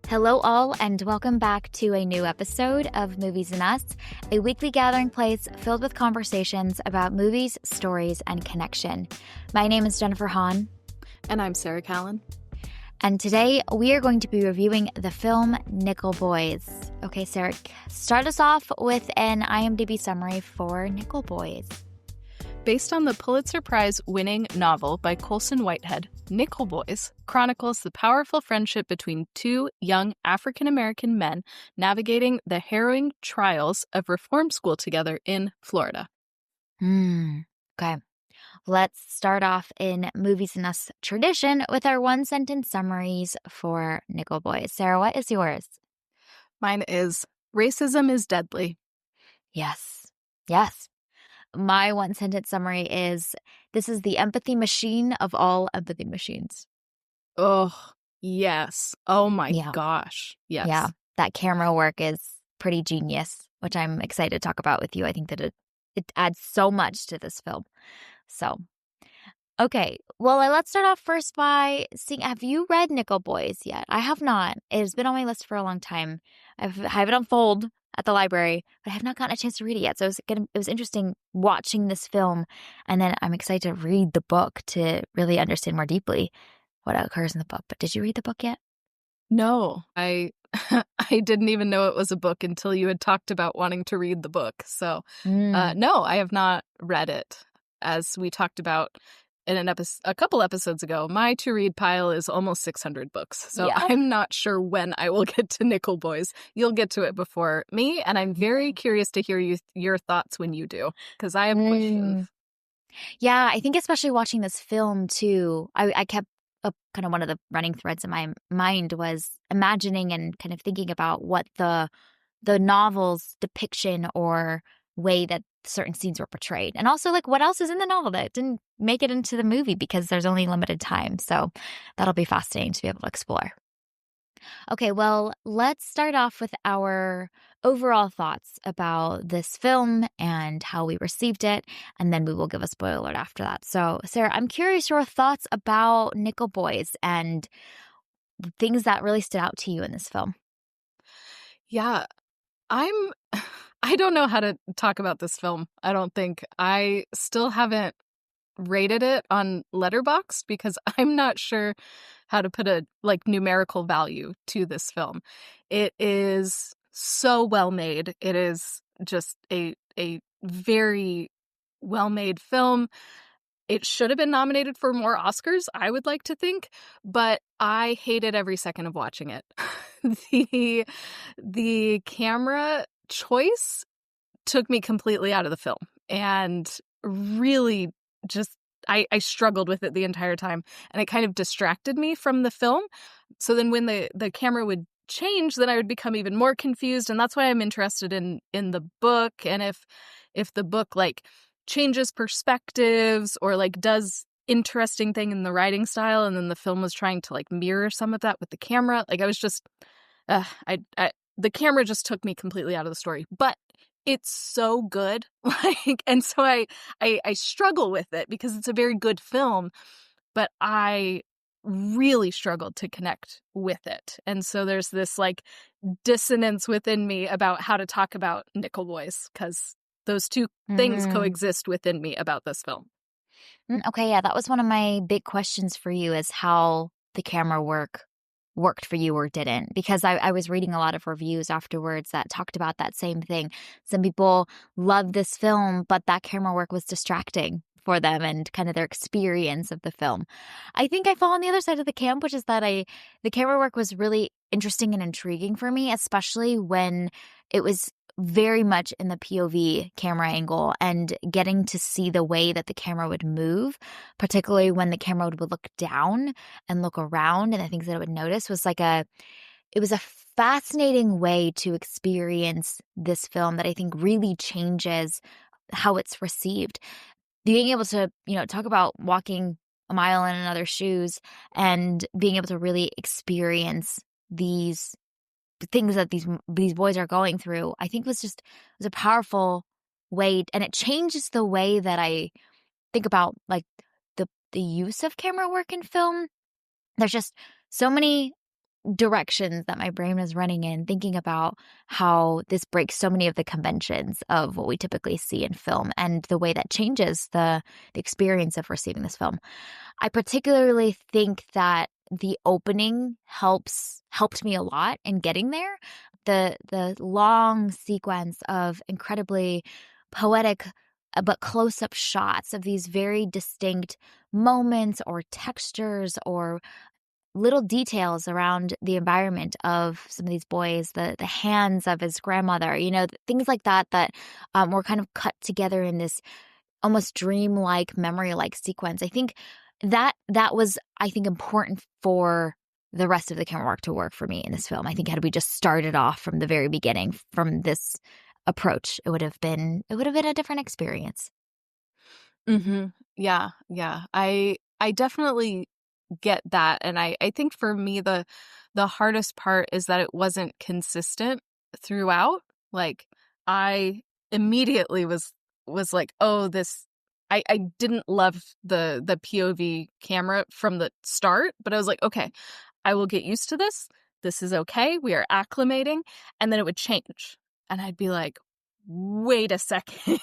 Hello, all, and welcome back to a new episode of Movies and Us, a weekly gathering place filled with conversations about movies, stories, and connection. My name is Jennifer Hahn. And I'm Sarah Callan. And today we are going to be reviewing the film Nickel Boys. Okay, Sarah, start us off with an IMDb summary for Nickel Boys. Based on the Pulitzer Prize-winning novel by Colson Whitehead, Nickel Boys chronicles the powerful friendship between two young African-American men navigating the harrowing trials of reform school together in Florida. Okay. Let's start off in Movies and Us tradition with our one-sentence summaries for Nickel Boys. Sarah, what is yours? Mine is, racism is deadly. Yes. My one-sentence summary is, this is the empathy machine of all empathy machines. Oh, yes. Oh my gosh. Yes. Yeah, that camera work is pretty genius, which I'm excited to talk about with you. I think that it adds so much to this film. So, okay. Well, let's start off first by seeing, have you read Nickel Boys yet? I have not. It's been on my list for a long time. I have it on fold at the library, but I have not gotten a chance to read it yet. So it was interesting watching this film, and then I'm excited to read the book to really understand more deeply what occurs in the book. But did you read the book yet? No, I didn't even know it was a book until you had talked about wanting to read the book. So, no, I have not read it. As we talked about in a couple episodes ago, my to-read pile is almost 600 books. So I'm not sure when I will get to Nickel Boys. You'll get to it before me, and I'm very curious to hear your thoughts when you do, because I have questions. Yeah, I think especially watching this film, too, I kept kind of one of the running threads in my mind was imagining and kind of thinking about what the novel's depiction or way that certain scenes were portrayed. And also, like, what else is in the novel that didn't make it into the movie because there's only limited time. So that'll be fascinating to be able to explore. Okay, well, let's start off with our overall thoughts about this film and how we received it, and then we will give a spoiler alert after that. So, Sarah, I'm curious your thoughts about Nickel Boys and things that really stood out to you in this film. Yeah, I don't know how to talk about this film. I don't think. I still haven't rated it on Letterboxd because I'm not sure how to put a numerical value to this film. It is so well made. It is just a very well made film. It should have been nominated for more Oscars, I would like to think, but I hated every second of watching it. The camera choice took me completely out of the film and really just I struggled with it the entire time, and it kind of distracted me from the film. So then when the camera would change, then I would become even more confused, and that's why I'm interested in the book, and if the book changes perspectives or does interesting thing in the writing style, and then the film was trying to mirror some of that with the camera. I was just the camera just took me completely out of the story, but it's so good. And so I struggle with it because it's a very good film, but I really struggled to connect with it. And so there's this dissonance within me about how to talk about Nickel Boys, because those two things coexist within me about this film. Okay, yeah, that was one of my big questions for you, is how the camera worked for you or didn't, because I was reading a lot of reviews afterwards that talked about that same thing. Some people loved this film, but that camera work was distracting for them and kind of their experience of the film. I think I fall on the other side of the camp, which is that the camera work was really interesting and intriguing for me, especially when it was very much in the POV camera angle and getting to see the way that the camera would move, particularly when the camera would look down and look around, and the things that I would notice was it was a fascinating way to experience this film that I think really changes how it's received. Being able to, talk about walking a mile in another's shoes and being able to really experience these things that these boys are going through, I think was a powerful way, and it changes the way that I think about the use of camera work in film. There's just so many directions that my brain was running in, thinking about how this breaks so many of the conventions of what we typically see in film and the way that changes the experience of receiving this film. I particularly think that the opening helped me a lot in getting there. The long sequence of incredibly poetic but close-up shots of these very distinct moments or textures or little details around the environment of some of these boys, the hands of his grandmother, things like that were kind of cut together in this almost dreamlike, memory-like sequence. I think that was, I think, important for the rest of the camera work to work for me in this film. I think had we just started off from the very beginning from this approach, it would have been a different experience. Mhm. Yeah, yeah. I definitely get that, and I think for me the hardest part is that it wasn't consistent throughout. Like, I immediately was like, "Oh, this." I didn't love the POV camera from the start, but I was like, "Okay, I will get used to this. This is okay. We are acclimating." And then it would change. And I'd be like, wait a second.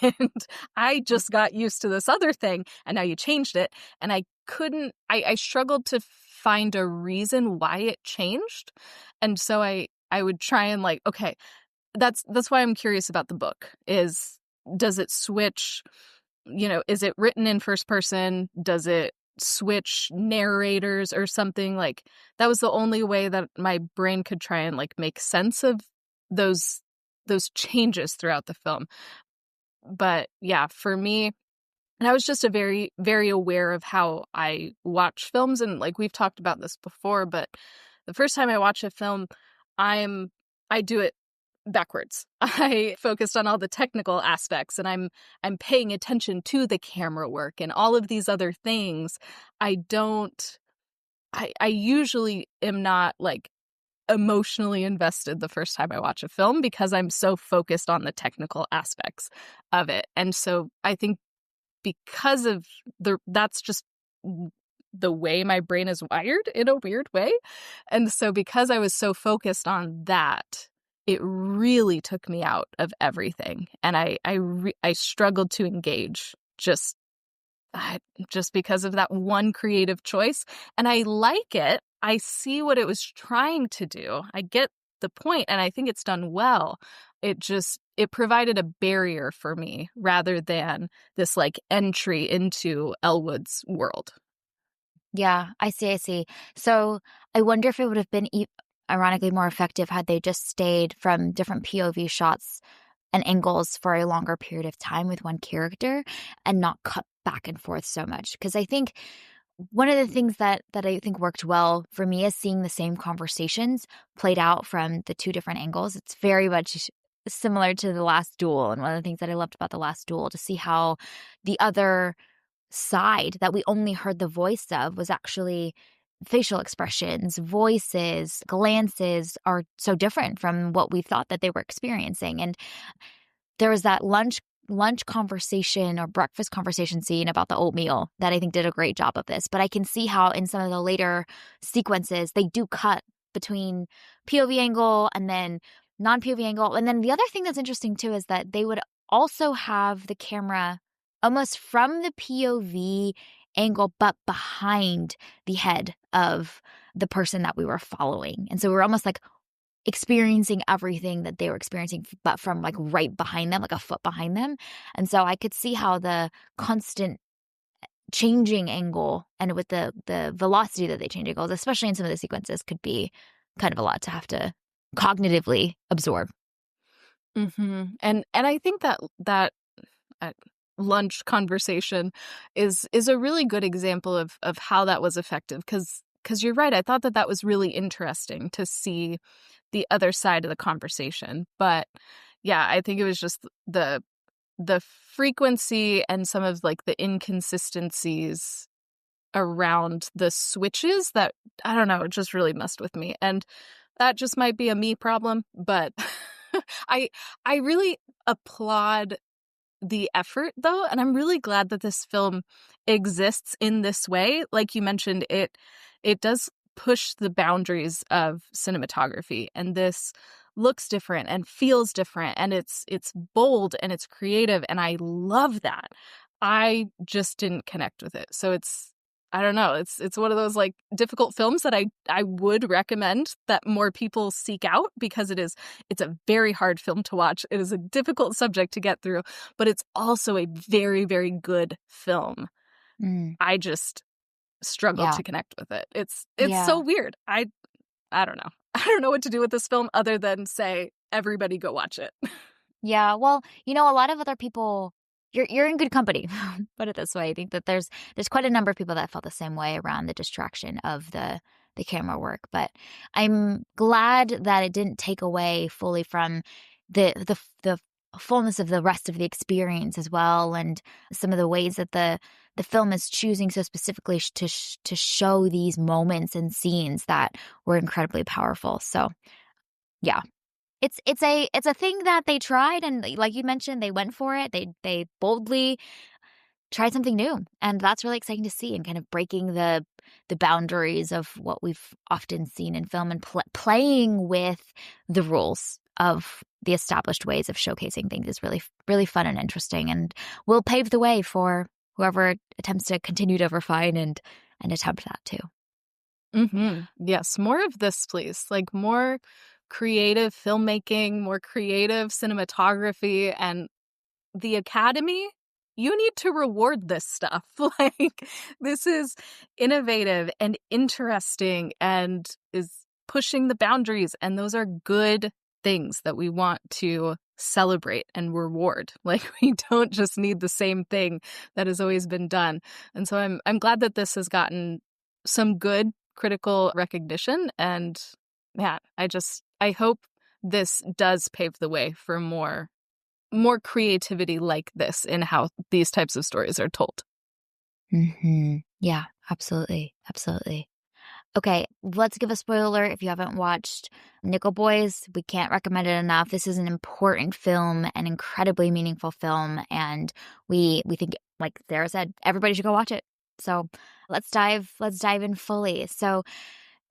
I just got used to this other thing and now you changed it. And I struggled to find a reason why it changed. And so I would try and like, okay, that's why I'm curious about the book is does it switch, is it written in first person? Does it switch narrators or something? Like that was the only way that my brain could try and like make sense of those those changes throughout the film. But yeah, for me, and I was just a very, very aware of how I watch films. And like we've talked about this before, but the first time I watch a film, I'm I do it backwards. I focused on all the technical aspects and I'm paying attention to the camera work and all of these other things. I don't I usually am not like emotionally invested the first time I watch a film because I'm so focused on the technical aspects of it. And so I think because of that's just the way my brain is wired in a weird way. And so because I was so focused on that, it really took me out of everything. And I struggled to engage uh, just because of that one creative choice. And I like it. I see what it was trying to do. I get the point, and I think it's done well. It provided a barrier for me rather than this like entry into Elwood's world. Yeah, I see, I see. So I wonder if it would have been ironically more effective had they just stayed from different POV shots and angles for a longer period of time with one character and not cut back and forth so much. Because I think one of the things that I think worked well for me is seeing the same conversations played out from the two different angles. It's very much similar to The Last Duel. And one of the things that I loved about The Last Duel to see how the other side that we only heard the voice of was actually facial expressions, voices, glances are so different from what we thought that they were experiencing. And there was that lunch conversation or breakfast conversation scene about the oatmeal that I think did a great job of this. But I can see how in some of the later sequences they do cut between POV angle and then non-POV angle. And then the other thing that's interesting too is that they would also have the camera almost from the POV angle but behind the head of the person that we were following. And so we were almost like experiencing everything that they were experiencing, but from like right behind them, like a foot behind them. And so I could see how the constant changing angle and with the velocity that they change angles, especially in some of the sequences, could be kind of a lot to have to cognitively absorb. And I think that uh, lunch conversation is a really good example of how that was effective because you're right. I thought that was really interesting to see the other side of the conversation. But yeah, I think it was just the frequency and some of like the inconsistencies around the switches that I don't know, it just really messed with me. And that just might be a me problem, but I I really applaud the effort though, and I'm really glad that this film exists in this way. Like you mentioned, it does push the boundaries of cinematography, and this looks different and feels different, and it's bold and it's creative, and I love that. I just didn't connect with it. So I don't know, it's one of those, like, difficult films that I would recommend that more people seek out, because it's a very hard film to watch. It is a difficult subject to get through, but it's also a very, very good film. Mm, I just struggled yeah. to connect with it. It's so Yeah. weird. I don't know. I don't know what to do with this film other than say, "Everybody go watch it." Yeah, well, a lot of other people you're in good company. Put it this way. I think that there's quite a number of people that felt the same way around the distraction of the camera work, but I'm glad that it didn't take away fully from the fullness of the rest of the experience as well, and some of the ways that the film is choosing so specifically to show these moments and scenes that were incredibly powerful. So, yeah, it's a thing that they tried, and like you mentioned, they went for it. They boldly tried something new, and that's really exciting to see, and kind of breaking the boundaries of what we've often seen in film, and playing with the rules of the established ways of showcasing things is really, really fun and interesting, and will pave the way for whoever attempts to continue to refine and attempt that too. Mhm. Yes, more of this, please. Like, more creative filmmaking, more creative cinematography, and the Academy, you need to reward this stuff. Like, this is innovative and interesting and is pushing the boundaries, and those are good things that we want to celebrate and reward. Like, we don't just need the same thing that has always been done. And so I'm glad that this has gotten some good critical recognition, and man, I hope this does pave the way for more creativity like this in how these types of stories are told. Yeah, absolutely, absolutely. Okay, let's give a spoiler if you haven't watched Nickel Boys. We can't recommend it enough. This is an important film, an incredibly meaningful film, and we think, like Sarah said, everybody should go watch it. So let's dive in fully. So,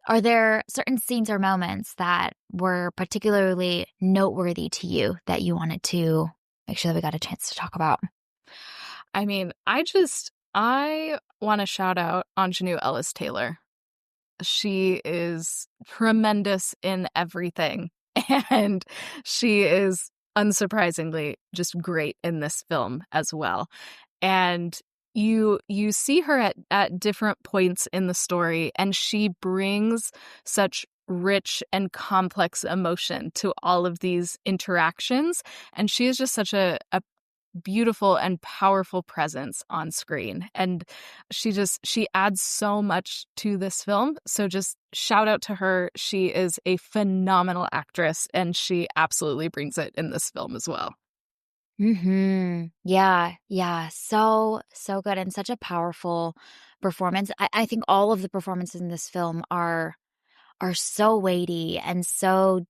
are there certain scenes or moments that were particularly noteworthy to you that you wanted to make sure that we got a chance to talk about? I mean, I want to shout out Ingenue Ellis Taylor. She is tremendous in everything, and she is unsurprisingly just great in this film as well. And you see her at different points in the story, and she brings such rich and complex emotion to all of these interactions, and she is just such a beautiful and powerful presence on screen, and she adds so much to this film. So just shout out to her. She is a phenomenal actress, and she absolutely brings it in this film as well. Yeah, yeah. So, so good, and such a powerful performance. I think all of the performances in this film are so weighty and so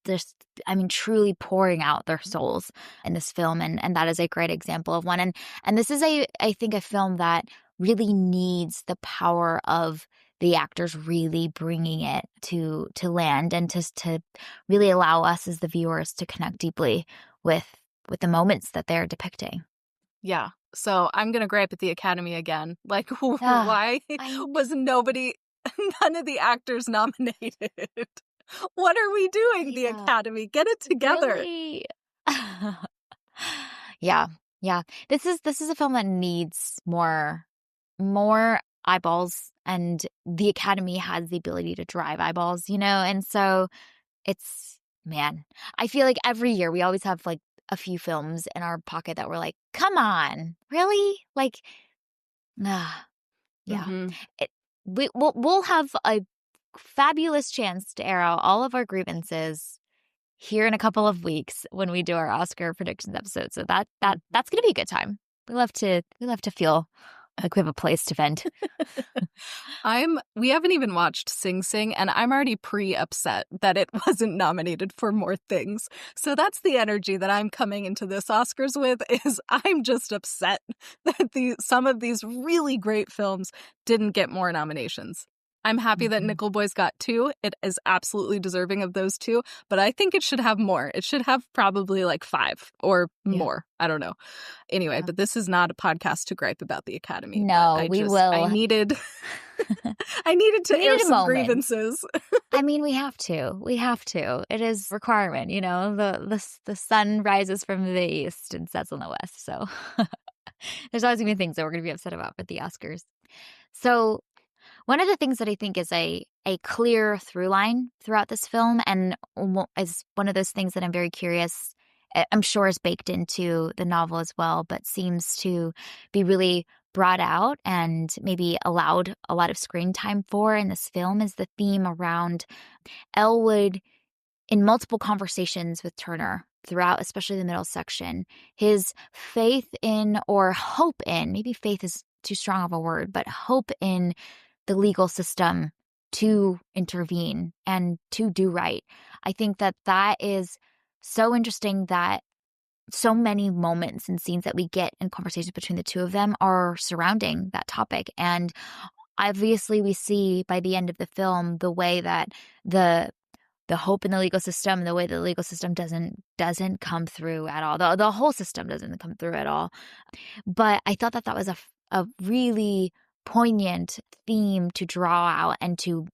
just, I mean, truly pouring out their souls in this film, and that is a great example of one. And this is I think a film that really needs the power of the actors really bringing it to land, and to really allow us as the viewers to connect deeply with the moments that they're depicting. Yeah. So I'm gonna gripe at the Academy again. Like, Ah, why I was none of the actors nominated? What are we doing, the yeah, Academy? Get it together. really. Yeah, yeah. This is a film that needs more eyeballs, and the Academy has the ability to drive eyeballs, and so it's, man, I feel like every year we always have like a few films in our pocket that we're like, come on, really? Like, ah, yeah. Mhm. It, we'll have a fabulous chance to air out all of our grievances here in a couple of weeks when we do our Oscar predictions episode. So that's gonna be a good time. We love to feel like we have a place to vent. We haven't even watched Sing Sing, and I'm already pre-upset that it wasn't nominated for more things. So that's the energy that I'm coming into this Oscars with, is I'm just upset that some of these really great films didn't get more nominations. I'm happy that Mhm. Nickel Boy's got 2. It is absolutely deserving of those 2, but I think it should have more. It should have probably like 5 or Yeah, more. I don't know. Anyway, yeah. but this is not a podcast to gripe about the Academy, but No, we I will. needed I needed We to air needed a some moment. grievances. I mean, we have to. We have to. It is requirement, you know? The sun rises from the east and sets on the west, so there's always gonna be things that we're gonna be upset about with the Oscars. So, one of the things that I think is a clear through line throughout this film and is one of those things that I'm very curious I'm sure is baked into the novel as well, but seems to be really brought out and maybe allowed a lot of screen time for in this film is the theme around Elwood in multiple conversations with Turner throughout, especially the middle section, his faith in or hope in, maybe faith is too strong of a word, but hope in the legal system to intervene and to do right. I think that that is so interesting that so many moments and scenes that we get in conversations between the two of them are surrounding that topic. And obviously we see by the end of the film the way that the hope in the legal system, the way the legal system doesn't come through at all. The whole system doesn't come through at all. But I thought that that was a really poignant theme to draw out and to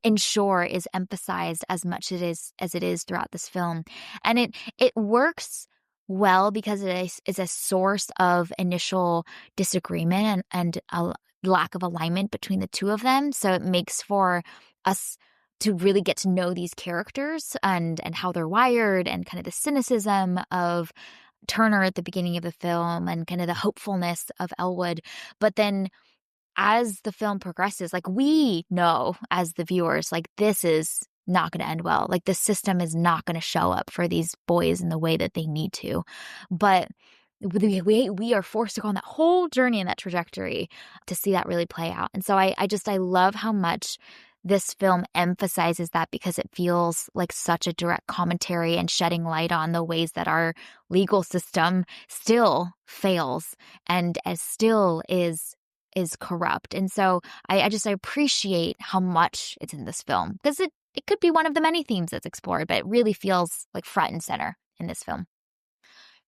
ensure is emphasized as much as it is throughout this film. And it works well because is a source of initial disagreement and a lack of alignment between the two of them. So it makes for us to really get to know these characters and how they're wired and kind of the cynicism of Turner at the beginning of the film and kind of the hopefulness of Elwood. But then as the film progresses, like we know as the viewers, like this is not going to end well. Like the system is not going to show up for these boys in the way that they need to. But we are forced to go on that whole journey and that trajectory to see that really play out. And so I love how much this film emphasizes that because it feels like such a direct commentary and shedding light on the ways that our legal system still fails and as still is corrupt. And so I appreciate how much it's in this film because it could be one of the many themes that's explored, but it really feels like front and center in this film.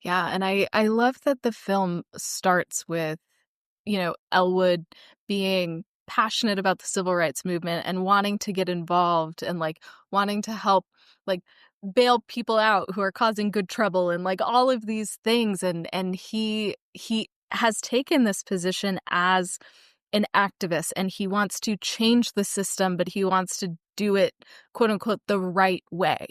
Yeah, and I love that the film starts with, Elwood being passionate about the civil rights movement and wanting to get involved and like wanting to help like bail people out who are causing good trouble and like all of these things and he has taken this position as an activist and he wants to change the system, but he wants to do it, quote unquote, the right way,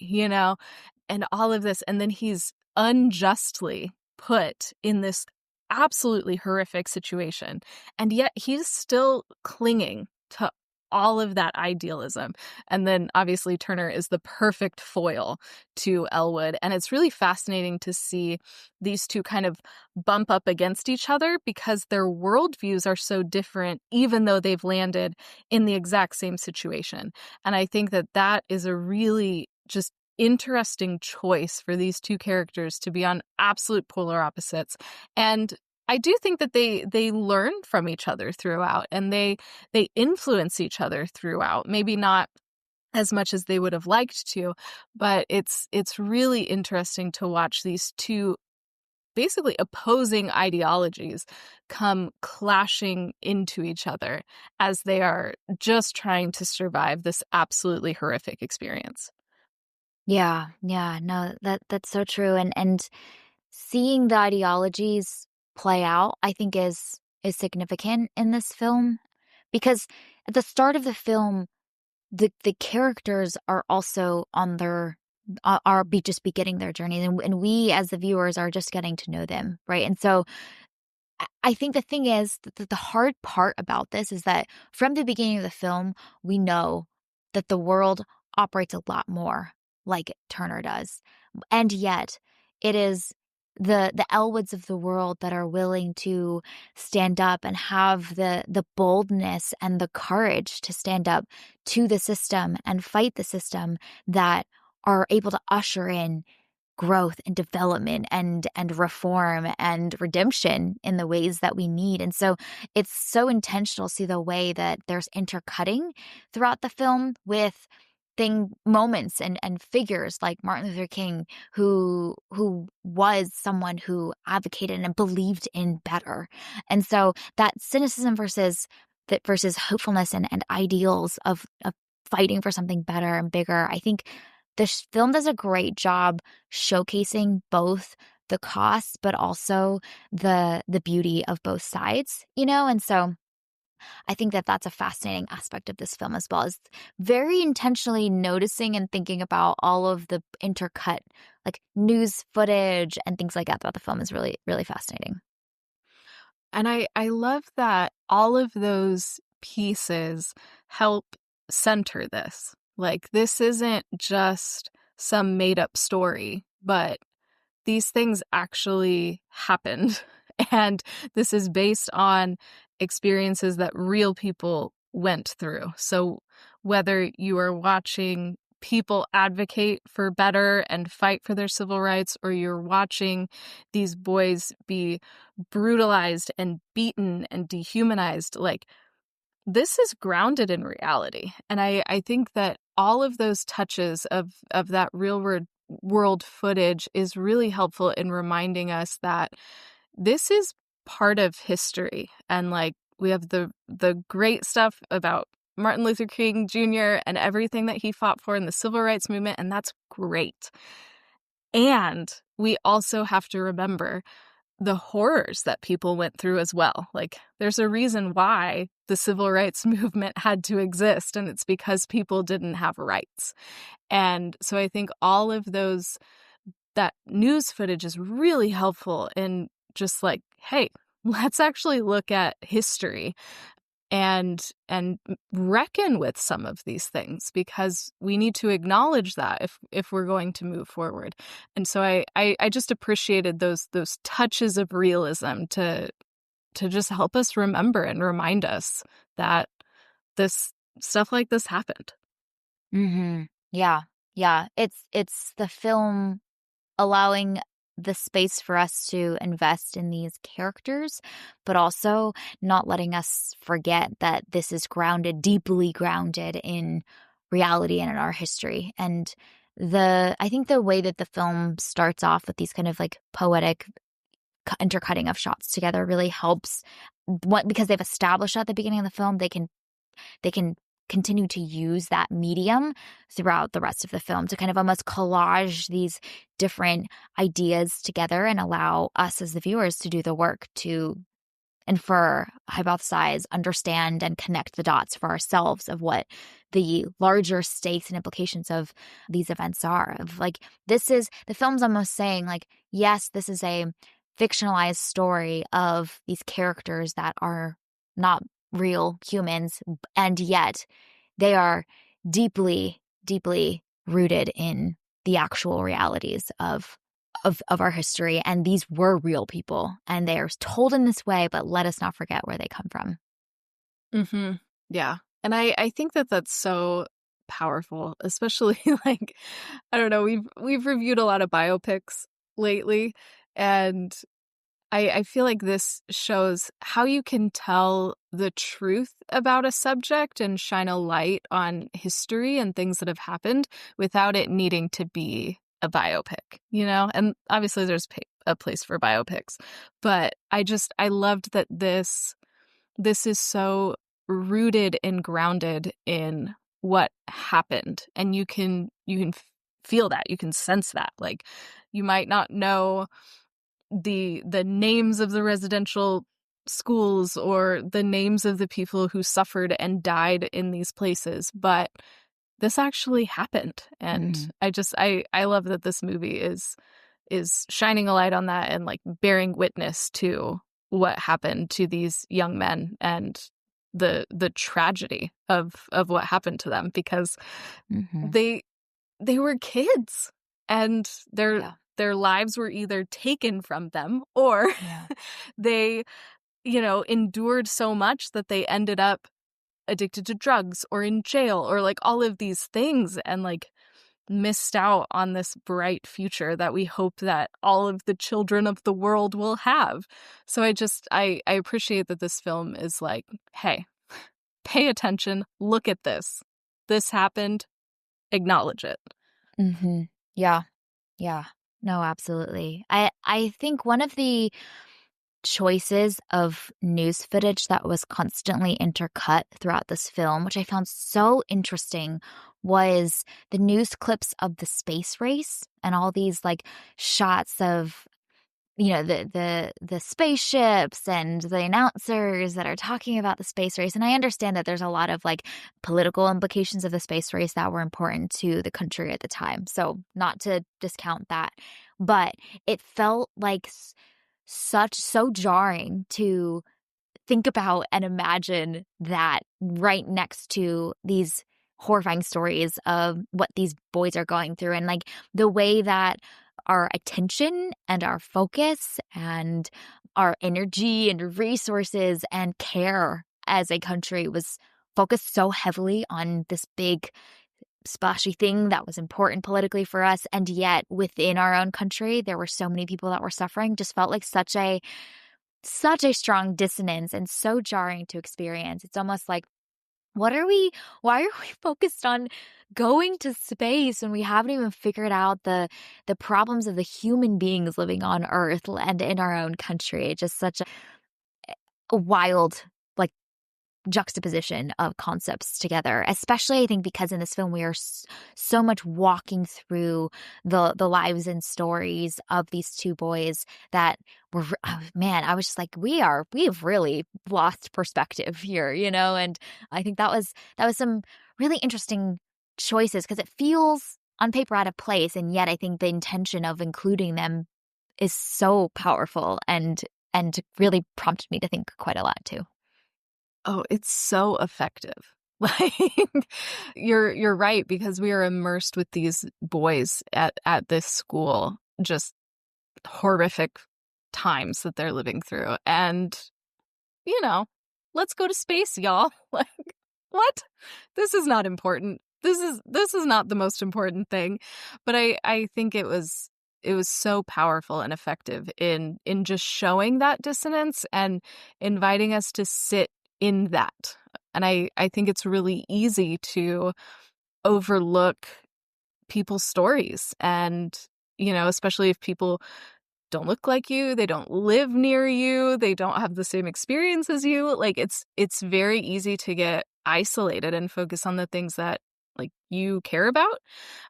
and all of this. And then he's unjustly put in this absolutely horrific situation. And yet he's still clinging to all of that idealism. And then obviously Turner is the perfect foil to Elwood. And it's really fascinating to see these two kind of bump up against each other because their worldviews are so different, even though they've landed in the exact same situation. And I think that that is a really just interesting choice for these two characters to be on absolute polar opposites. And I do think that they learn from each other throughout and they influence each other throughout. Maybe not as much as they would have liked to, but it's really interesting to watch these two basically opposing ideologies come clashing into each other as they are just trying to survive this absolutely horrific experience. Yeah, yeah, no, that's so true. And seeing the ideologies play out, I think is significant in this film because at the start of the film, the characters are also on their are be just beginning their journey and we as the viewers are just getting to know them, right? And so I think the thing is that the hard part about this is that from the beginning of the film, we know that the world operates a lot more like Turner does. And yet it is the Elwoods of the world that are willing to stand up and have the boldness and the courage to stand up to the system and fight the system that are able to usher in growth and development and reform and redemption in the ways that we need. And so it's so intentional to see the way that there's intercutting throughout the film with thing moments and figures like Martin Luther King, who was someone who advocated and believed in better. And so that cynicism versus hopefulness and ideals of fighting for something better and bigger. I think this film does a great job showcasing both the costs, but also the beauty of both sides, you know? And so I think that that's a fascinating aspect of this film as well, is very intentionally noticing and thinking about all of the intercut, like news footage and things like that throughout the film is really, really fascinating. And I love that all of those pieces help center this. Like, this isn't just some made up story, but these things actually happened. And this is based on experiences that real people went through. So whether you are watching people advocate for better and fight for their civil rights, or you're watching these boys be brutalized and beaten and dehumanized, like, this is grounded in reality. And I think that all of those touches of that real world footage is really helpful in reminding us that this is part of history. And like, we have the great stuff about Martin Luther King Jr. and everything that he fought for in the civil rights movement, and that's great. And we also have to remember the horrors that people went through as well. Like, there's a reason why the civil rights movement had to exist, and it's because people didn't have rights. And so I think all of that news footage is really helpful in just like, hey, let's actually look at history and reckon with some of these things, because we need to acknowledge that if we're going to move forward. And so I just appreciated those touches of realism to just help us remember and remind us that this stuff like this happened. Yeah. Yeah. It's the film allowing the space for us to invest in these characters, but also not letting us forget that this is deeply grounded in reality and in our history. And I think the way that the film starts off with these kind of like poetic intercutting of shots together really helps. Because they've established at the beginning of the film, they can continue to use that medium throughout the rest of the film to kind of almost collage these different ideas together and allow us as the viewers to do the work to infer, hypothesize, understand, and connect the dots for ourselves of what the larger stakes and implications of these events are. Of like, the film's almost saying, like, yes, this is a fictionalized story of these characters that are not real humans, and yet they are deeply, deeply rooted in the actual realities of our history. And these were real people, and they are told in this way, but let us not forget where they come from. Mm-hmm. Yeah. And I think that that's so powerful, especially like, I don't know, we've reviewed a lot of biopics lately, and I feel like this shows how you can tell the truth about a subject and shine a light on history and things that have happened without it needing to be a biopic, you know? And obviously there's a place for biopics, but I loved that this is so rooted and grounded in what happened, and you can feel that, you can sense that. Like, you might not know the names of the residential schools or the names of the people who suffered and died in these places, but this actually happened. And Mhm. I love that this movie is shining a light on that and like bearing witness to what happened to these young men and the tragedy of what happened to them, because Mhm. they they were kids, and Yeah. their lives were either taken from them, or Yeah. they, endured so much that they ended up addicted to drugs or in jail or like all of these things. And like, missed out on this bright future that we hope that all of the children of the world will have. So I appreciate that this film is like, hey, pay attention, look at this. This happened, acknowledge it. Mhm. Yeah. Yeah. No, absolutely. I think one of the choices of news footage that was constantly intercut throughout this film, which I found so interesting, was the news clips of the space race and all these like shots of the spaceships and the announcers that are talking about the space race. And I understand that there's a lot of like political implications of the space race that were important to the country at the time. So not to discount that, but it felt like so jarring to think about and imagine that right next to these horrifying stories of what these boys are going through, and like the way that our attention and our focus and our energy and resources and care as a country was focused so heavily on this big splashy thing that was important politically for us. And yet within our own country, there were so many people that were suffering. Just felt like such a strong dissonance and so jarring to experience. It's almost like, why are we focused on going to space when we haven't even figured out the problems of the human beings living on Earth and in our own country? It's just such a wild, like, juxtaposition of concepts together, especially I think because in this film we are so much walking through the lives and stories of these two boys that were, oh, man, I was just like, we have really lost perspective here, and I think that was some really interesting choices because it feels on paper out of place, and yet I think the intention of including them is so powerful and really prompted me to think quite a lot too. Oh, it's so effective. Like you're right, because we are immersed with these boys at this school, just horrific times that they're living through. And you know, let's go to space, y'all. Like, what? This is not important. This is not the most important thing. But I think it was so powerful and effective in just showing that dissonance and inviting us to sit in that. And I think it's really easy to overlook people's stories, and especially if people don't look like you, they don't live near you, they don't have the same experience as you. Like it's very easy to get isolated and focus on the things that like you care about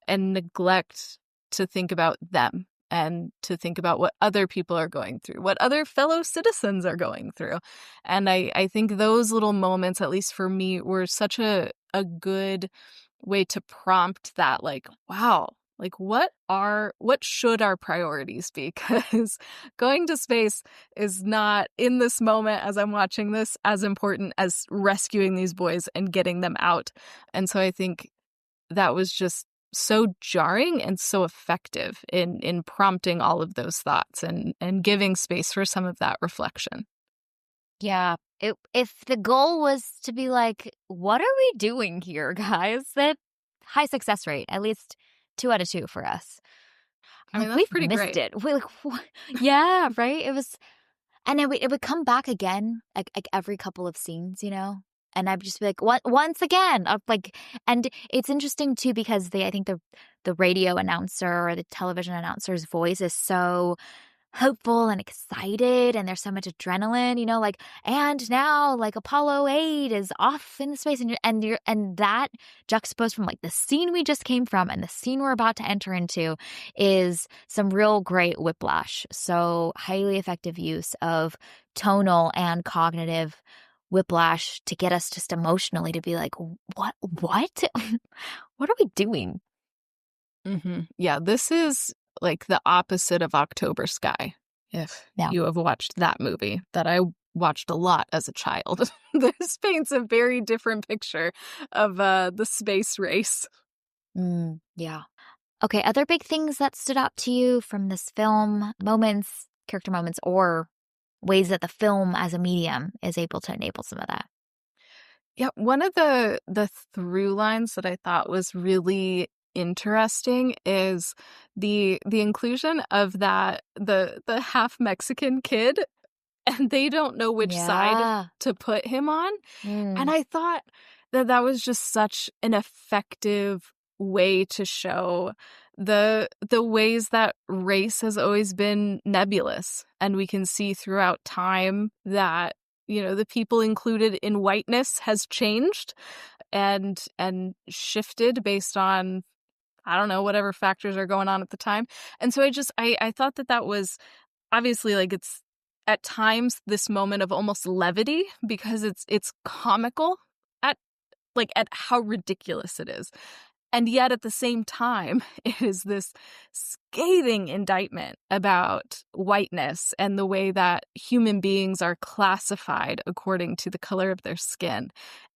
and neglect to think about them and to think about what other people are going through, what other fellow citizens are going through. And I think those little moments, at least for me, were such a good way to prompt that, like, wow, like what should our priorities be? Because going to space is not, in this moment as I'm watching this, as important as rescuing these boys and getting them out. And so I think that was just so jarring and so effective in prompting all of those thoughts and giving space for some of that reflection. Yeah. If the goal was to be like, what are we doing here, guys? That high success rate, at least 2 out of 2 for us. I mean, Like, that's we've pretty missed great. it. We like, what? Yeah, right. It was, and it would come back again, like every couple of scenes, and I'd just be like, what? Once again, like, and it's interesting too because I think the radio announcer or the television announcer's voice is so hopeful and excited, and there's so much adrenaline, like, and now like Apollo 8 is off in the space, and that juxtaposed from like the scene we just came from and the scene we're about to enter into is some real great whiplash. So highly effective use of tonal and cognitive whiplash to get us just emotionally to be like, what what are we doing? Yeah, this is like the opposite of October Sky, if Yeah. you have watched that movie that I watched a lot as a child. This paints a very different picture of the space race. Yeah. Okay, other big things that stood out to you from this film, moments, character moments, or ways that the film as a medium is able to enable some of that. Yeah, one of the through lines that I thought was really interesting is the inclusion of the half Mexican kid, and they don't know which side Yeah. to put him on. And Mm. I thought that that was just such an effective way to show the ways that race has always been nebulous, and we can see throughout time that, the people included in whiteness has changed and shifted based on, I don't know, whatever factors are going on at the time. And so I thought that that was obviously, like, it's at times this moment of almost levity because it's comical at at how ridiculous it is. And yet at the same time, it is this scathing indictment about whiteness and the way that human beings are classified according to the color of their skin,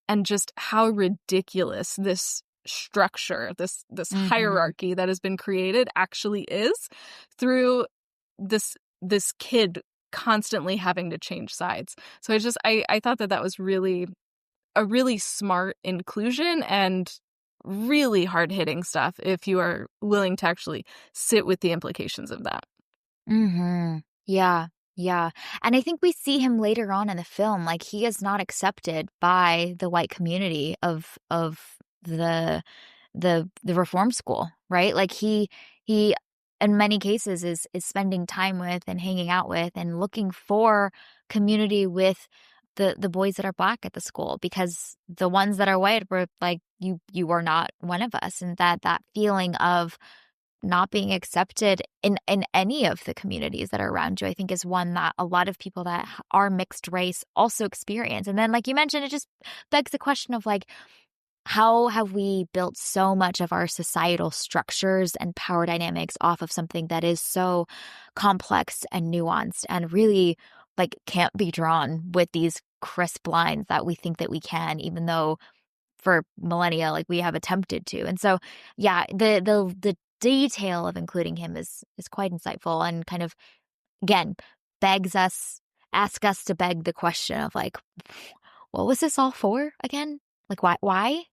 and just how ridiculous this structure, this Mhm. hierarchy that has been created actually is, through this kid constantly having to change sides. So I thought that that was really a really smart inclusion and really hard-hitting stuff if you are willing to actually sit with the implications of that. Mhm. Yeah, yeah, and I think we see him later on in the film, like, he is not accepted by the white community of the the reform school, right? Like, he in many cases is spending time with and hanging out with and looking for community with the boys that are Black at the school because the ones that are white were like, "You are not one of us," and that feeling of not being accepted in any of the communities that are around you, I think is one that a lot of people that are mixed race also experience. And then, like you mentioned, it just begs the question of like, how have we built so much of our societal structures and power dynamics off of something that is so complex and nuanced and really like can't be drawn with these crisp lines that we think that we can, even though for millennia, like, we have attempted to, and so, yeah, the detail of including him is quite insightful and kind of, again, begs us ask us to beg the question of, like, "What was this all for again? Like, why?"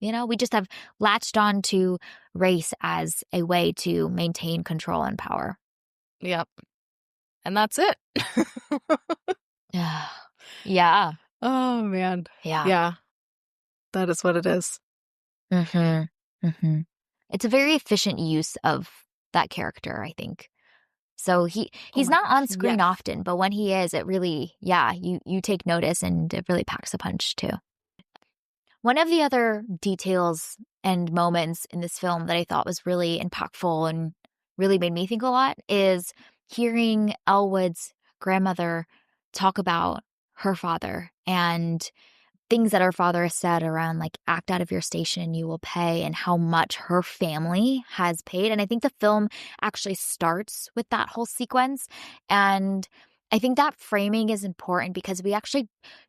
We just have latched on to race as a way to maintain control and power. Yep, and that's it. Yeah, Oh, man. yeah. Yeah, that is what it is. Mhm, mhm. It's a very efficient use of that character, I think. So Oh he's my not gosh, on screen yes. often, but when he is, it really yeah, you take notice and it really packs a punch too. One of the other details and moments in this film that I thought was really impactful and really made me think a lot is hearing Elwood's grandmother talk about her father and things that her father has said around like act out of your station and you will pay and how much her family has paid. And I think the film actually starts with that whole sequence. And I think that framing is important because we actually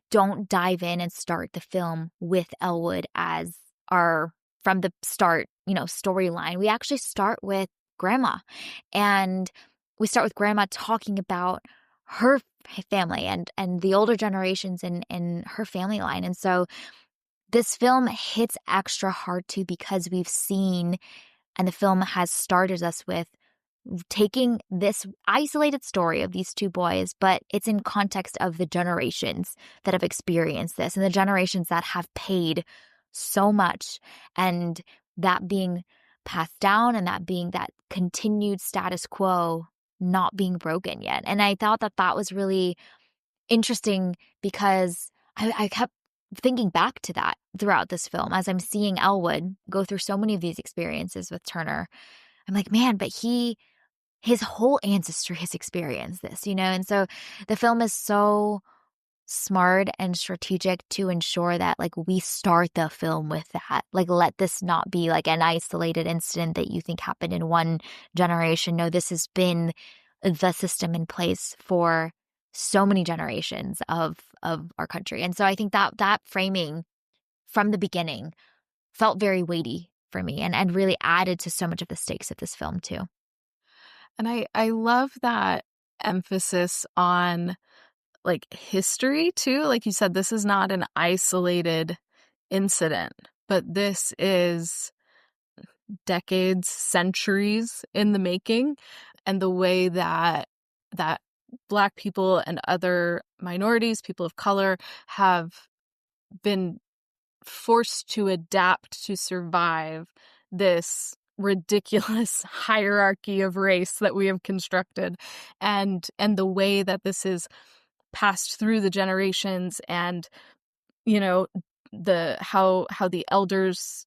don't dive in and start the film with Elwood as our from the start, storyline. We actually start with grandma. And we start with grandma talking about her family and the older generations in her family line. And so this film hits extra hard too because we've seen and the film has started us with taking this isolated story of these two boys, but it's in context of the generations that have experienced this and the generations that have paid so much and that being passed down and that being that continued status quo not being broken yet. And I thought that that was really interesting because I kept thinking back to that throughout this film as I'm seeing Elwood go through so many of these experiences with Turner. I'm like, man, but his whole ancestry has experienced this, and so the film is so smart and strategic to ensure that like we start the film with that. Like let this not be like an isolated incident that you think happened in one generation. No, this has been the system in place for so many generations of our country. And so I think that that framing from the beginning felt very weighty for me and really added to so much of the stakes of this film too. And I love that emphasis on, like, history too. Like you said, this is not an isolated incident, but decades, centuries in the making, and the way that Black people and other minorities, people of color, have been forced to adapt to survive this ridiculous hierarchy of race that we have constructed, and the way that this is passed through the generations, and you know the how the elders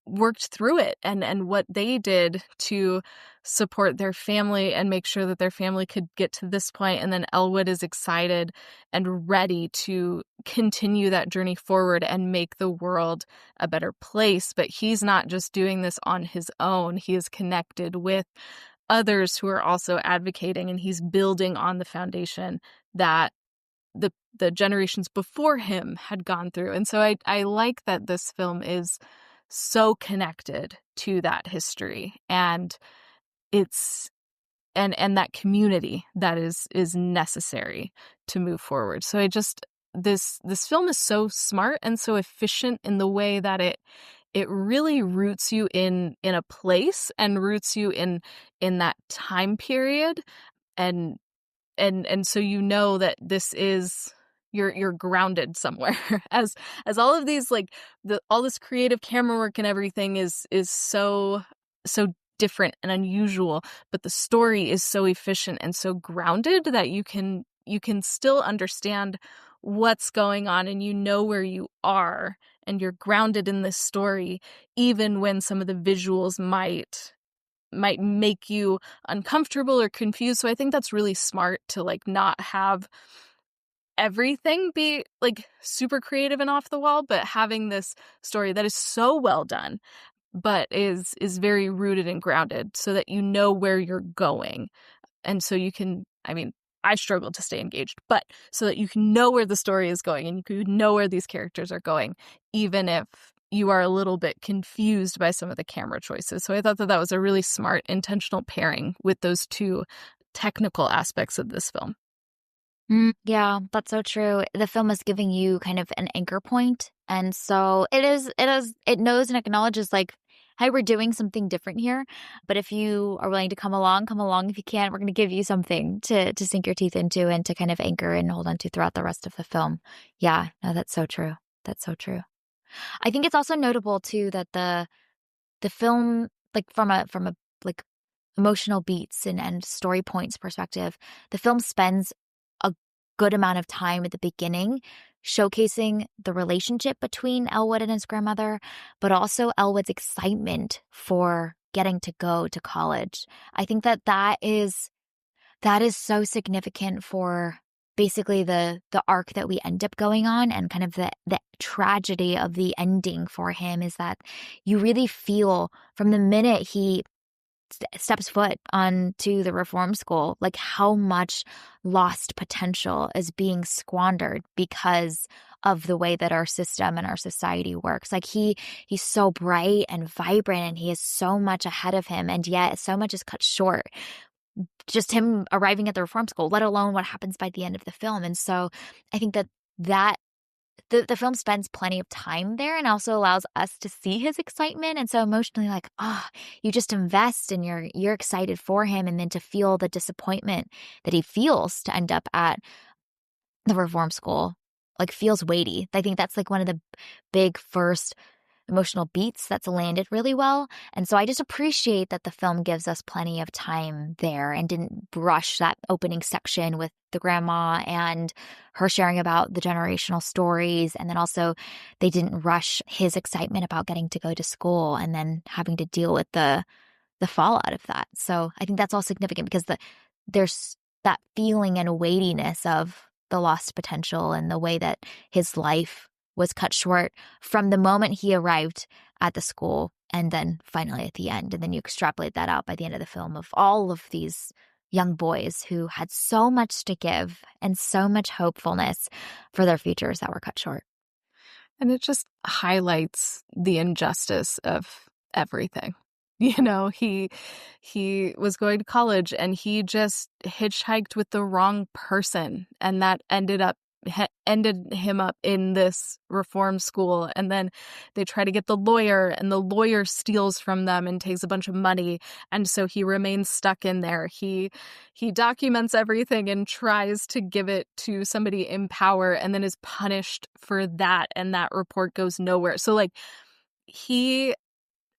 worked through it, and what they did to support their family and make sure that their family could get to this point. And then Elwood is excited and ready to continue that journey forward and make the world a better place. But he's not just doing this on his own. He is connected with others who are also advocating, and he's building on the foundation that the generations before him had gone through. And so I like that this film is so connected to that history, and it's and that community that is necessary to move forward. So I just this film is so smart and so efficient in the way that it really roots you in a place and roots you in that time period, and so you know that this is you're grounded somewhere as all of these, like, all this creative camera work and everything is so different and unusual, but the story is so efficient and so grounded that you can still understand what's going on, and you know where you are, and you're grounded in this story even when some of the visuals might make you uncomfortable or confused. So I think that's really smart to, like, not have everything be, like, super creative and off the wall, but having this story that is so well done, but is very rooted and grounded so that you know where you're going. And so you can, I mean, I struggle to stay engaged, but so that you can know where the story is going and you can know where these characters are going, even if you are a little bit confused by some of the camera choices. So I thought that was a really smart, intentional pairing with those two technical aspects of this film. Yeah, that's so true. The film is giving you kind of an anchor point, and so it knows and acknowledges, like, hey, we're doing something different here. But if you are willing to come along, come along. If you can't, we're going to give you something to sink your teeth into and to kind of anchor and hold on to throughout the rest of the film. Yeah, no, that's so true. That's so true. I think it's also notable too that the film, like, from a like emotional beats and story points perspective, the film spends a good amount of time at the beginning showcasing the relationship between Elwood and his grandmother, but also Elwood's excitement for getting to go to college. I think that is so significant for basically the arc that we end up going on, and kind of the tragedy of the ending for him is that you really feel from the minute he steps foot onto the reform school, like, how much lost potential is being squandered because of the way that our system and our society works. Like, he's so bright and vibrant, and he has so much ahead of him, and yet so much is cut short. Just him arriving at the reform school, let alone what happens by the end of the film. And so I think that the film spends plenty of time there and also allows us to see his excitement. And so emotionally, like, you just invest and you're excited for him, and then to feel the disappointment that he feels to end up at the reform school, like, feels weighty. I think that's, like, one of the big first emotional beats that's landed really well. And so I just appreciate that the film gives us plenty of time there and didn't rush that opening section with the grandma and her sharing about the generational stories. And then also they didn't rush his excitement about getting to go to school and then having to deal with the fallout of that. So I think that's all significant because there's that feeling and weightiness of the lost potential and the way that his life was cut short from the moment he arrived at the school and then finally at the end. And then you extrapolate that out by the end of the film of all of these young boys who had so much to give and so much hopefulness for their futures that were cut short. And it just highlights the injustice of everything. He was going to college and he just hitchhiked with the wrong person, and that ended up ended him up in this reform school. And then they try to get the lawyer, and the lawyer steals from them and takes a bunch of money. And so he remains stuck in there. He documents everything and tries to give it to somebody in power, and then is punished for that. And that report goes nowhere. So like he,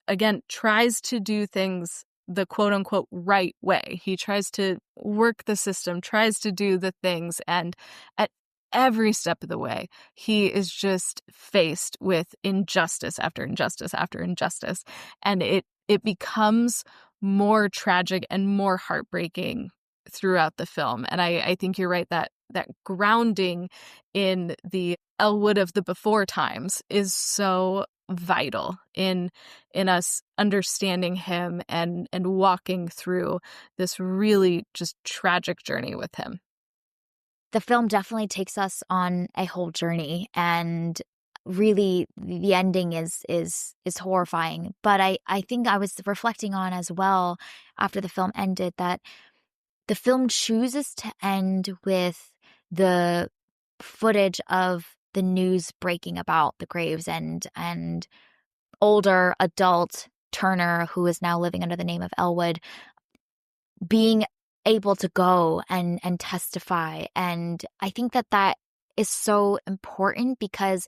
again, tries to do things the quote unquote right way. He tries to work the system, tries to do the things. And at every step of the way, he is just faced with injustice after injustice after injustice. And it becomes more tragic and more heartbreaking throughout the film. And I think you're right that grounding in the Elwood of the before times is so vital in us understanding him and walking through this really just tragic journey with him. The film definitely takes us on a whole journey, and really the ending is horrifying. But I think I was reflecting on as well after the film ended that the film chooses to end with the footage of the news breaking about the graves and older adult Turner, who is now living under the name of Elwood, being able to go and testify. And I think that is so important because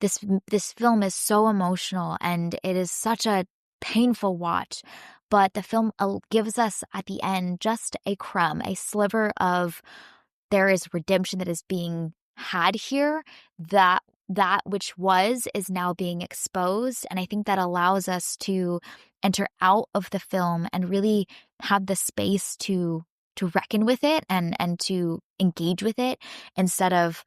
this film is so emotional and it is such a painful watch. But the film gives us at the end just a crumb, a sliver of there is redemption that is being had here, that which is now being exposed. And I think that allows us to enter out of the film and really have the space to reckon with it and to engage with it instead of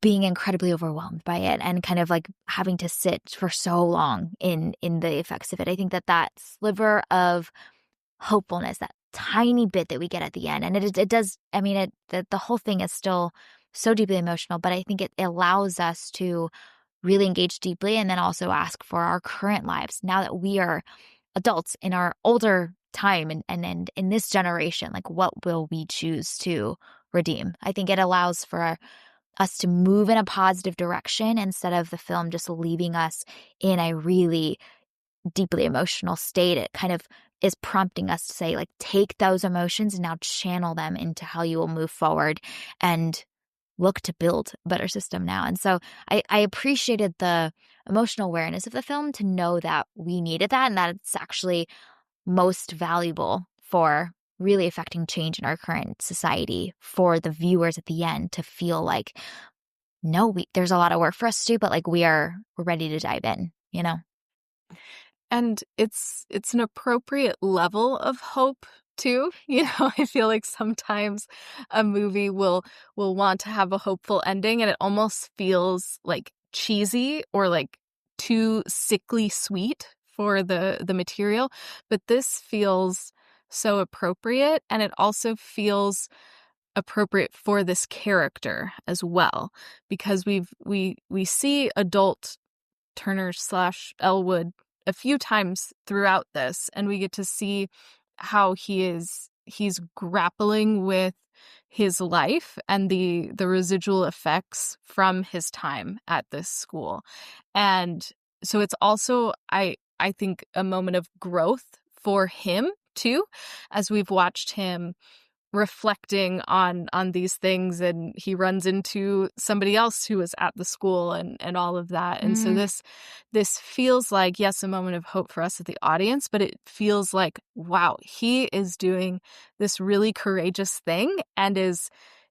being incredibly overwhelmed by it and kind of like having to sit for so long in the effects of it. I think that sliver of hopefulness, that tiny bit that we get at the end, and it does, I mean, the whole thing is still so deeply emotional, but I think it allows us to really engage deeply and then also ask for our current lives now that we are adults in our older time and in this generation, like what will we choose to redeem? I think it allows for us to move in a positive direction instead of the film just leaving us in a really deeply emotional state. It kind of is prompting us to say, like, take those emotions and now channel them into how you will move forward and look to build a better system now. And so I appreciated the emotional awareness of the film to know that we needed that and that it's actually most valuable for really affecting change in our current society for the viewers at the end to feel like, no, there's a lot of work for us to do, but like we're ready to dive in, you know? And it's an appropriate level of hope too. You know, I feel like sometimes a movie will want to have a hopeful ending and it almost feels like cheesy or like too sickly sweet for the material, but this feels so appropriate, and it also feels appropriate for this character as well, because we see adult Turner slash Elwood a few times throughout this, and we get to see how he's grappling with his life and the residual effects from his time at this school. And so it's also, I think, a moment of growth for him too, as we've watched him reflecting on these things, and he runs into somebody else who was at the school and all of that. And so Mm. this feels like, yes, a moment of hope for us at the audience, but it feels like, wow, he is doing this really courageous thing and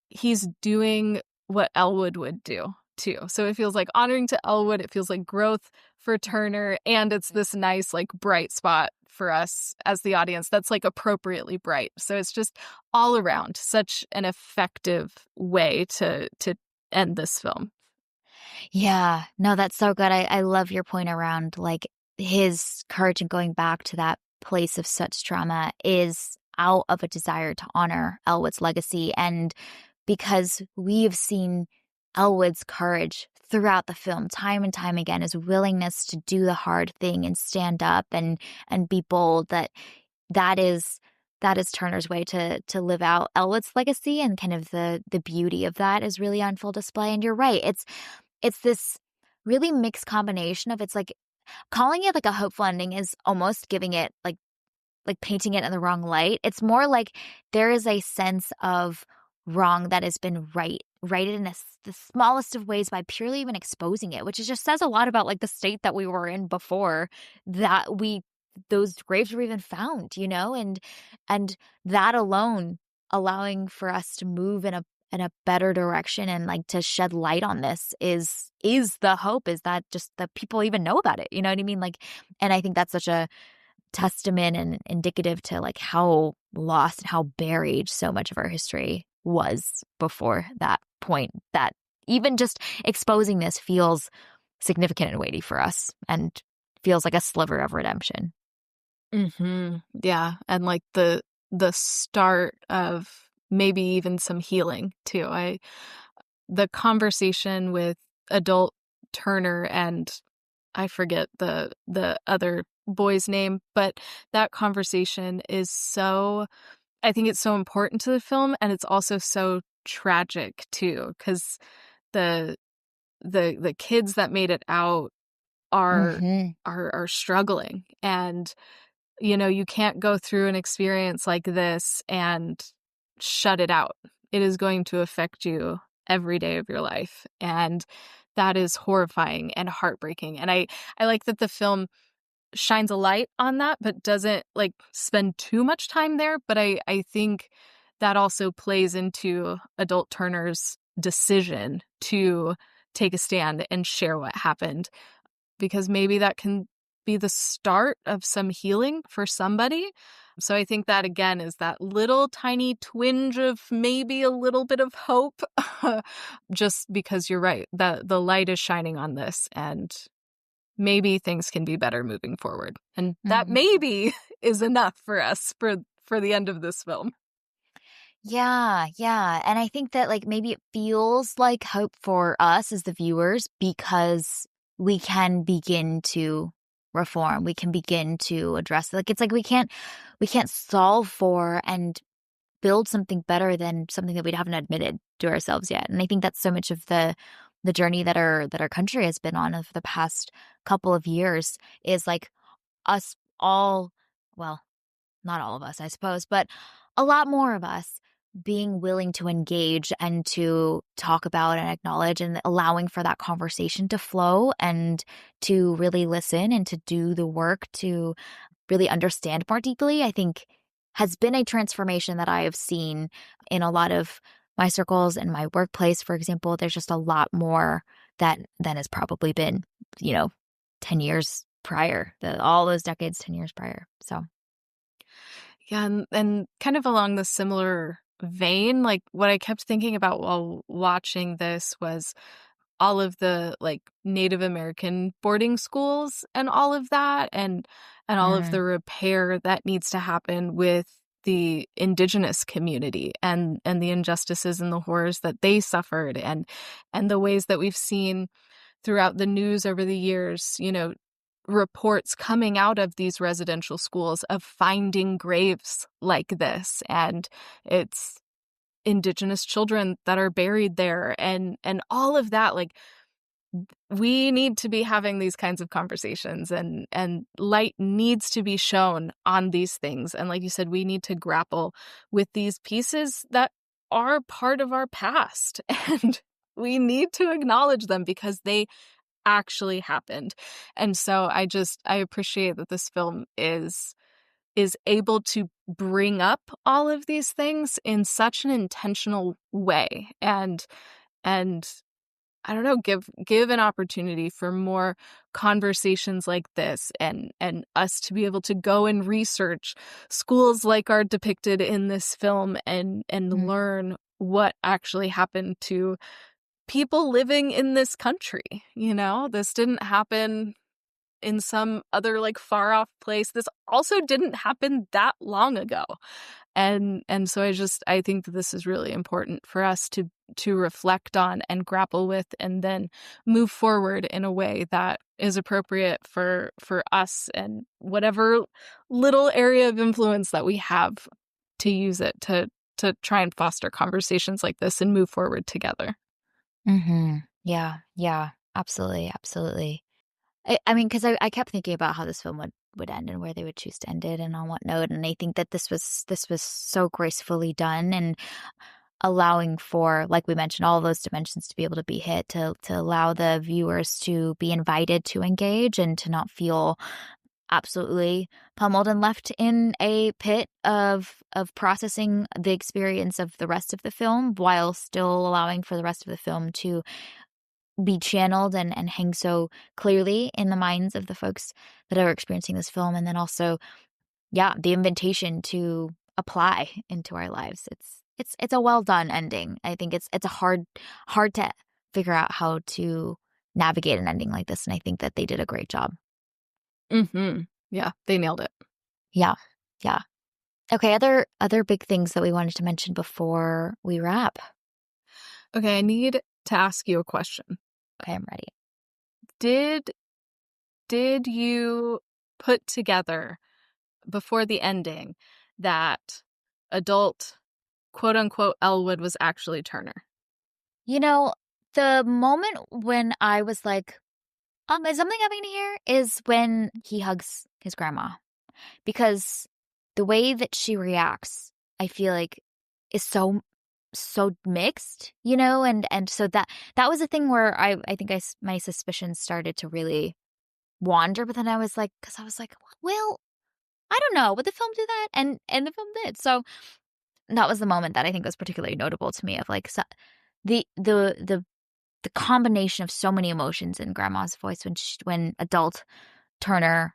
he's doing what Elwood would do too. So it feels like honoring to Elwood, it feels like growth for Turner, and it's this nice like bright spot for us as the audience that's like appropriately bright. So it's just all around such an effective way to end this film. Yeah, no, that's so good. I love your point around like his courage in going back to that place of such trauma is out of a desire to honor Elwood's legacy. And because we've seen Elwood's courage throughout the film, time and time again, his willingness to do the hard thing and stand up and be bold, that is that is Turner's way to live out Elwood's legacy, and kind of the beauty of that is really on full display. And you're right, it's this really mixed combination of, it's like calling it like a hopeful ending is almost giving it like painting it in the wrong light. It's more like there is a sense of wrong that has been righted in the smallest of ways by purely even exposing it, which is just says a lot about like the state that we were in before that those graves were even found, and that alone allowing for us to move in a better direction and like to shed light on this is the hope, is that just that people even know about it. You know what I mean? Like, and I think that's such a testament and indicative to like how lost and how buried so much of our history was before that point, that even just exposing this feels significant and weighty for us and feels like a sliver of redemption. Yeah, and like the start of maybe even some healing too. The conversation with adult Turner and I forget the other boy's name, but that conversation is so, I think it's so important to the film, and it's also so tragic too, because the the kids that made it out are Hmm. are struggling, and you can't go through an experience like this and shut it out. It is going to affect you every day of your life, and that is horrifying and heartbreaking. And I like that the film shines a light on that, but doesn't like spend too much time there. But I think that also plays into adult Turner's decision to take a stand and share what happened, because maybe that can be the start of some healing for somebody. So I think that again is that little tiny twinge of maybe a little bit of hope, just because you're right, the light is shining on this, and maybe things can be better moving forward. And that Hmm. maybe is enough for us for the end of this film. Yeah, yeah. And I think that like maybe it feels like hope for us as the viewers because we can begin to reform. We can begin to address, like it's like we can't solve for and build something better than something that we haven't admitted to ourselves yet. And I think that's so much of the journey that our country has been on over the past couple of years, is like us all, well, not all of us, I suppose, but a lot more of us being willing to engage and to talk about and acknowledge, and allowing for that conversation to flow and to really listen and to do the work to really understand more deeply, I think has been a transformation that I have seen in a lot of my circles and my workplace. For example, there's just a lot more that than has probably been, you know, 10 years prior, all those decades, 10 years prior. So, Yeah, and kind of along the similar vein, like what I kept thinking about while watching this was all of the like Native American boarding schools and all of that, and all of mm, the repair that needs to happen with the indigenous community, and the injustices and the horrors that they suffered, and the ways that we've seen throughout the news over the years, reports coming out of these residential schools of finding graves like this, and it's indigenous children that are buried there, and all of that. Like, we need to be having these kinds of conversations, and light needs to be shown on these things, and like you said, we need to grapple with these pieces that are part of our past, and we need to acknowledge them because they actually happened. And so I appreciate that this film is able to bring up all of these things in such an intentional way, and I don't know, give an opportunity for more conversations like this, and us to be able to go and research schools like are depicted in this film, and mm, learn what actually happened to people living in this country. This didn't happen in some other like far off place. This also didn't happen that long ago. And so I think that this is really important for us to reflect on and grapple with, and then move forward in a way that is appropriate for us and whatever little area of influence that we have to use it to try and foster conversations like this and move forward together. Yeah, yeah, absolutely, absolutely. I mean, because I kept thinking about how this film would end and where they would choose to end it and on what note. And I think that this was so gracefully done and allowing for, like we mentioned, all those dimensions to be able to be hit to allow the viewers to be invited to engage and to not feel absolutely pummeled and left in a pit of processing the experience of the rest of the film while still allowing for the rest of the film to be channeled and hang so clearly in the minds of the folks that are experiencing this film. And then also, yeah, the invitation to apply into our lives. It's a well done ending. I think it's a hard to figure out how to navigate an ending like this. And I think that they did a great job. Yeah, they nailed it. Yeah. Yeah. Okay, other big things that we wanted to mention before we wrap. Okay, I need to ask you a question. Okay, I'm ready. Did you put together before the ending that adult quote unquote Elwood was actually Turner? You know, the moment when I was like, is something happening here is when he hugs his grandma. Because the way that she reacts, I feel like is so mixed, and so that was a thing where I think my suspicions started to really wander, but then I was like, because I was like, well, I don't know, would the film do that? And the film did. So that was the moment that I think was particularly notable to me of like the the the the combination of so many emotions in Grandma's voice when adult Turner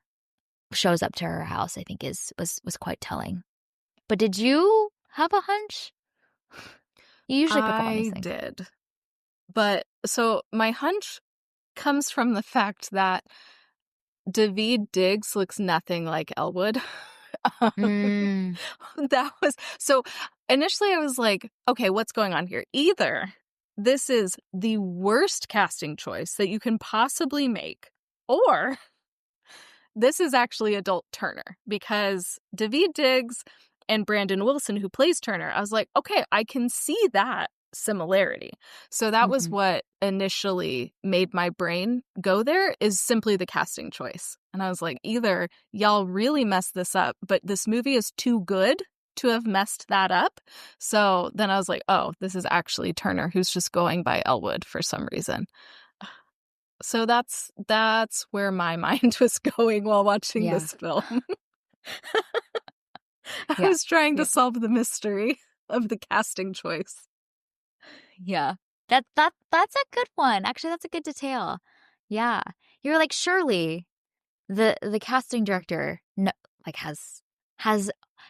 shows up to her house, I think was quite telling. But did you have a hunch? You usually pick up on these I things. did. But so my hunch comes from the fact that Daveed Diggs looks nothing like Elwood. Mm, That was so initially I was like, okay, what's going on here? Either this is the worst casting choice that you can possibly make, or this is actually adult Turner, because Daveed Diggs and Brandon Wilson, who plays Turner, I was like, okay, I can see that similarity. So that was mhm. what initially made my brain go there, is simply the casting choice. And I was like, either y'all really messed this up, but this movie is too good to have messed that up. So then I was like, oh, this is actually Turner, who's just going by Elwood for some reason. So that's where my mind was going while watching Yeah. this film. I Yeah. was trying to Yeah. solve the mystery of the casting choice. Yeah. That's a good one. Actually, that's a good detail. Yeah. You're like, surely the casting director no, like has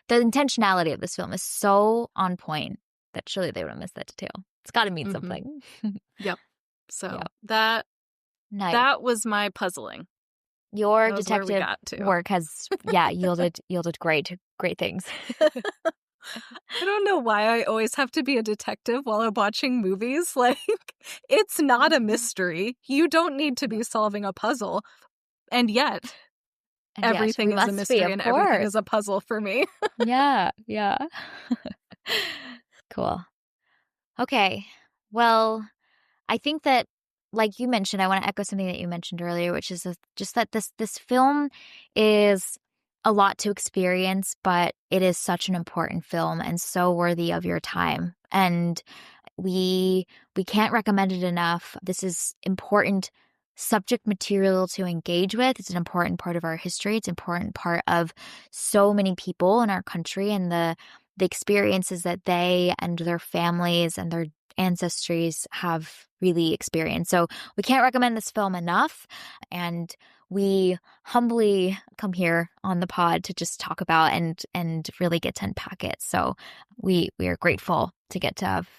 the intentionality of this film is so on point that surely they would have missed that detail. It's got to mean Mm-hmm. something. Yep. Yeah. So that Nice. was my puzzling. Your That was where we detective got to. work has yielded great things. I don't know why I always have to be a detective while I'm watching movies. Like, it's not a mystery. You don't need to be solving a puzzle. And yet, And yes, everything we is a must be, mystery of and everything course. is a puzzle for me. Yeah, yeah. Cool. Okay. Well, I think that, like you mentioned, I want to echo something that you mentioned earlier, which is just that this film is a lot to experience, but it is such an important film and so worthy of your time. And we we can't recommend it enough. This is important subject material to engage with. It's an important part of our history. It's an important part of so many people in our country and the experiences that they and their families and their ancestries have really experienced. So we can't recommend this film enough. And we humbly come here on the pod to just talk about and really get to unpack it. So we are grateful to get to have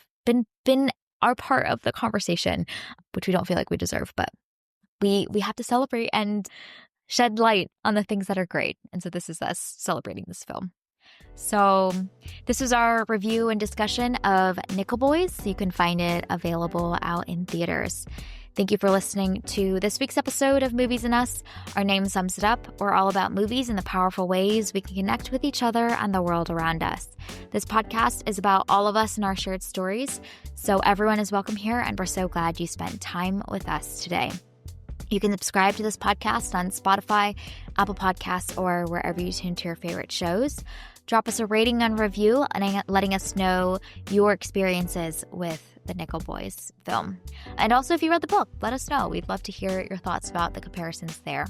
been our part of the conversation, which we don't feel like we deserve, but we have to celebrate and shed light on the things that are great. And so this is us celebrating this film. So this was our review and discussion of Nickel Boys. You can find it available out in theaters. Thank you for listening to this week's episode of Movies and Us. Our name sums it up. We're all about movies and the powerful ways we can connect with each other and the world around us. This podcast is about all of us and our shared stories, so everyone is welcome here, and we're so glad you spent time with us today. You can subscribe to this podcast on Spotify, Apple Podcasts, or wherever you tune to your favorite shows. Drop us a rating and review, and letting us know your experiences with the Nickel Boys film. And also, if you read the book, let us know. We'd love to hear your thoughts about the comparisons there.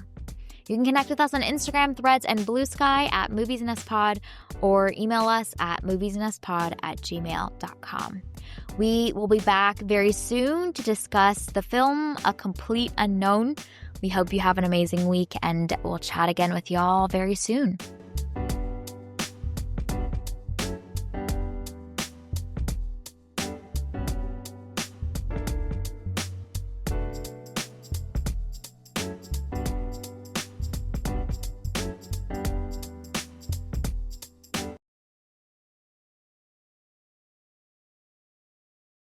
You can connect with us on Instagram, Threads, and Blue Sky at moviesandUsPod, or email us at moviesandUsPod@gmail.com. We will be back very soon to discuss the film A Complete Unknown. We hope you have an amazing week, and we'll chat again with y'all very soon.